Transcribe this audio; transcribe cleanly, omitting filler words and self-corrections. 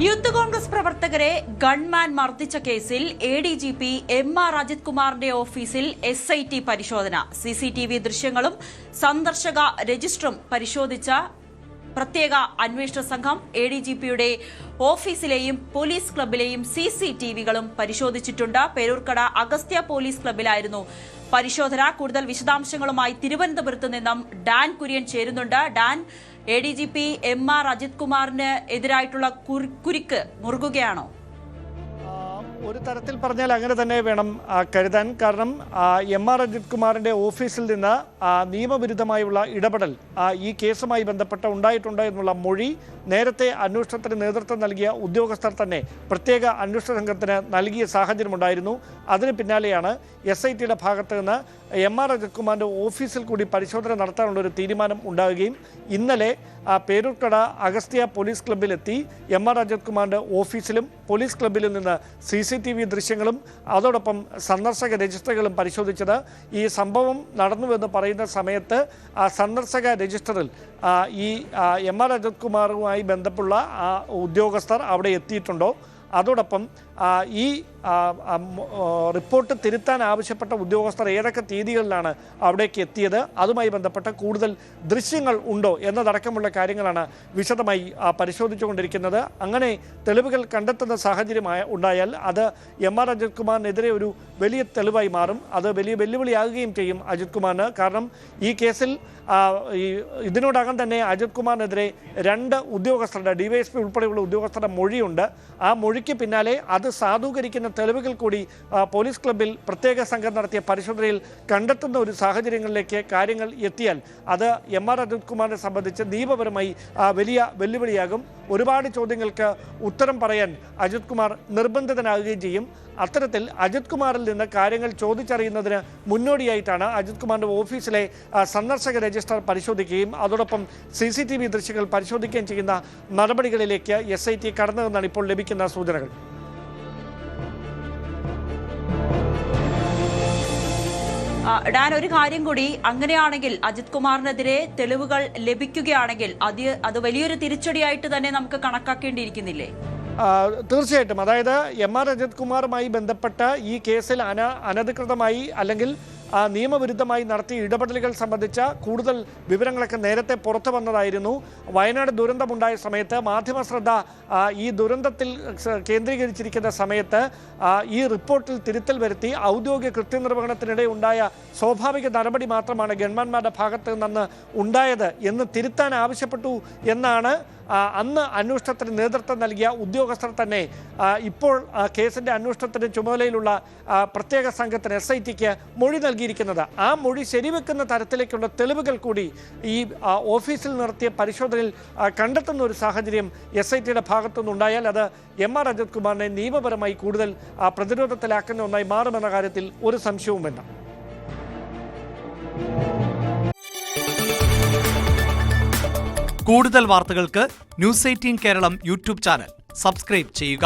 Youth Congress പ്രവർത്തകരെ gunman മർദ്ദിച്ച കേസിൽ ADGP MR അജിത് കുമാറിന്റെ ഓഫീസിൽ SIT പരിശോധന. CCTV ദൃശ്യങ്ങളും സന്ദർശക രജിസ്റ്ററും പരിശോധിച്ച പ്രത്യേക അന്വേഷണ സംഘം ADGPയുടെ ഓഫീസിലെയും പോലീസ് ക്ലബിലെയും CCTVകളും പരിശോധിച്ചിട്ടുണ്ട്. പേരൂർക്കട അഗസ്ത്യ പോലീസ് ക്ലബിലായിരുന്നു പരിശോധന. കൂടുതൽ വിശദാംശങ്ങളുമായി തിരുവനന്തപുരത്ത് നിന്നും ഡാൻ കുര്യൻ ചേരുന്നുണ്ട്. ഡാൻ, ADGP MR അജിത് കുമാറിന് എതിരായിട്ടുള്ള കുരുക്ക് മുറുകുകയാണോ? ഒരു തരത്തിൽ പറഞ്ഞാൽ അങ്ങനെ തന്നെ വേണം കരുതാൻ. കാരണം MR അജിത് കുമാറിന്റെ ഓഫീസിൽ നിന്ന് നിയമവിരുദ്ധമായുള്ള ഇടപെടൽ ഈ കേസുമായി ബന്ധപ്പെട്ട് ഉണ്ടായിട്ടുണ്ട് എന്നുള്ള മൊഴി നേരത്തെ അന്വേഷണത്തിന് നേതൃത്വം നൽകിയ ഉദ്യോഗസ്ഥർ തന്നെ പ്രത്യേക അന്വേഷണ സംഘത്തിന് നൽകിയ സാഹചര്യമുണ്ടായിരുന്നു. അതിന് പിന്നാലെയാണ് SITയുടെ ഭാഗത്ത് നിന്ന് MR അജിത് കുമാറിന്റെ ഓഫീസിൽ കൂടി പരിശോധന നടത്താനുള്ള ഒരു തീരുമാനം ഉണ്ടാവുകയും ഇന്നലെ പേരൂർക്കട അഗസ്ത്യ പോലീസ് ക്ലബിലെത്തി MR അജിത് കുമാറിന്റെ ഓഫീസിലും പോലീസ് ക്ലബിലും നിന്ന് CCTV ദൃശ്യങ്ങളും അതോടൊപ്പം സന്ദർശക രജിസ്റ്ററുകളും പരിശോധിച്ചത്. ഈ സംഭവം നടന്നുവെന്ന് പറയുന്ന സമയത്ത് സന്ദർശക രജിസ്റ്ററിൽ ഈ MR അജിത് കുമാറുമായി ബന്ധമുള്ള ഉദ്യോഗസ്ഥർ അവിടെ എത്തിയിട്ടുണ്ടോ, അതോടൊപ്പം ഈ റിപ്പോർട്ട് തിരുത്താൻ ആവശ്യപ്പെട്ട ഉദ്യോഗസ്ഥർ ഏതൊക്കെ തീയതികളിലാണ് അവിടേക്ക് എത്തിയത്, അതുമായി ബന്ധപ്പെട്ട കൂടുതൽ ദൃശ്യങ്ങൾ ഉണ്ടോ എന്നതടക്കമുള്ള കാര്യങ്ങളാണ് വിശദമായി പരിശോധിച്ചുകൊണ്ടിരിക്കുന്നത്. അങ്ങനെ തെളിവുകൾ കണ്ടെത്തുന്ന സാഹചര്യം ഉണ്ടായാൽ അത് MR അജിത് കുമാറിനെതിരെ ഒരു വലിയ തെളിവായി മാറും. അത് വലിയ വെല്ലുവിളിയാകുകയും ചെയ്യും അജിത് കുമാറിന്. കാരണം ഈ കേസിൽ ഇതിനോടകം തന്നെ അജിത് കുമാറിനെതിരെ 2 ഉദ്യോഗസ്ഥരുടെ DYSP ഉൾപ്പെടെയുള്ള ഉദ്യോഗസ്ഥരുടെ മൊഴിയുണ്ട്. ആ മൊഴിക്ക് പിന്നാലെ അത് സാധൂകരിക്കുന്ന തെളിവുകൾ കൂടി പോലീസ് ക്ലബിൽ പ്രത്യേക സംഘം നടത്തിയ പരിശോധനയിൽ കണ്ടെത്തുന്ന ഒരു സാഹചര്യങ്ങളിലേക്ക് കാര്യങ്ങൾ എത്തിയാൽ അത് MR അജിത് കുമാറിനെ സംബന്ധിച്ച് നിയമപരമായി വലിയ വെല്ലുവിളിയാകും. ഒരുപാട് ചോദ്യങ്ങൾക്ക് ഉത്തരം പറയാൻ അജിത് കുമാർ നിർബന്ധിതനാകുകയും ചെയ്യും. അത്തരത്തിൽ അജിത് കുമാറിൽ നിന്ന് കാര്യങ്ങൾ ചോദിച്ചറിയുന്നതിന് മുന്നോടിയായിട്ടാണ് അജിത് കുമാറിന്റെ ഓഫീസിലെ സന്ദർശക രജിസ്റ്റർ പരിശോധിക്കുകയും അതോടൊപ്പം CCTV ദൃശ്യങ്ങൾ പരിശോധിക്കുകയും ചെയ്യുന്ന നടപടികളിലേക്ക് SIT കടന്നതെന്നാണ് ഇപ്പോൾ ലഭിക്കുന്ന സൂചനകൾ. ഡാൻ, ഒരു കാര്യം കൂടി, അങ്ങനെയാണെങ്കിൽ അജിത് കുമാറിനെതിരെ തെളിവുകൾ ലഭിക്കുകയാണെങ്കിൽ അത് വലിയൊരു തിരിച്ചടിയായിട്ട് തന്നെ നമുക്ക് കണക്കാക്കേണ്ടിയിരിക്കുന്നില്ലേ? തീർച്ചയായിട്ടും. അതായത് MR അജിത് കുമാറുമായി ബന്ധപ്പെട്ട ഈ കേസിൽ അനധികൃതമായി അല്ലെങ്കിൽ നിയമവിരുദ്ധമായി നടത്തിയ ഇടപെടലുകൾ സംബന്ധിച്ച കൂടുതൽ വിവരങ്ങളൊക്കെ നേരത്തെ പുറത്തു വന്നതായിരുന്നു. വയനാട് ദുരന്തമുണ്ടായ സമയത്ത് മാധ്യമ ശ്രദ്ധ ഈ ദുരന്തത്തിൽ കേന്ദ്രീകരിച്ചിരിക്കുന്ന സമയത്ത് ഈ റിപ്പോർട്ടിൽ തിരുത്തൽ വരുത്തി ഔദ്യോഗിക കൃത്യനിർവഹണത്തിനിടെ ഉണ്ടായ സ്വാഭാവിക നടപടി മാത്രമാണ് ഗവൺമെന്റിന്റെ ഭാഗത്ത് നിന്ന് ഉണ്ടായത് എന്ന് തിരുത്താൻ ആവശ്യപ്പെട്ടു എന്നാണ് അന്ന് അന്വേഷണത്തിന് നേതൃത്വം നൽകിയ ഉദ്യോഗസ്ഥർ തന്നെ ഇപ്പോൾ കേസിന്റെ അന്വേഷണത്തിന് ചുമതലയിലുള്ള പ്രത്യേക സംഘത്തിന് SITക്ക് മൊഴി നൽകിയിരിക്കുന്നത്. ആ മൊഴി ശരിവെക്കുന്ന തരത്തിലേക്കുള്ള തെളിവുകൾ കൂടി ഈ ഓഫീസിൽ നടത്തിയ പരിശോധനയിൽ കണ്ടെത്തുന്ന ഒരു സാഹചര്യം SITയുടെ ഭാഗത്തുനിന്നുണ്ടായാൽ അത് MR അജിത് കുമാറിനെ നിയമപരമായി കൂടുതൽ പ്രതിരോധത്തിലാക്കുന്ന ഒന്നായി മാറുമെന്ന കാര്യത്തിൽ ഒരു സംശയവും വേണ്ട. കൂടുതൽ വാർത്തകൾക്ക് News 18 Keralam YouTube channel subscribe ചെയ്യുക.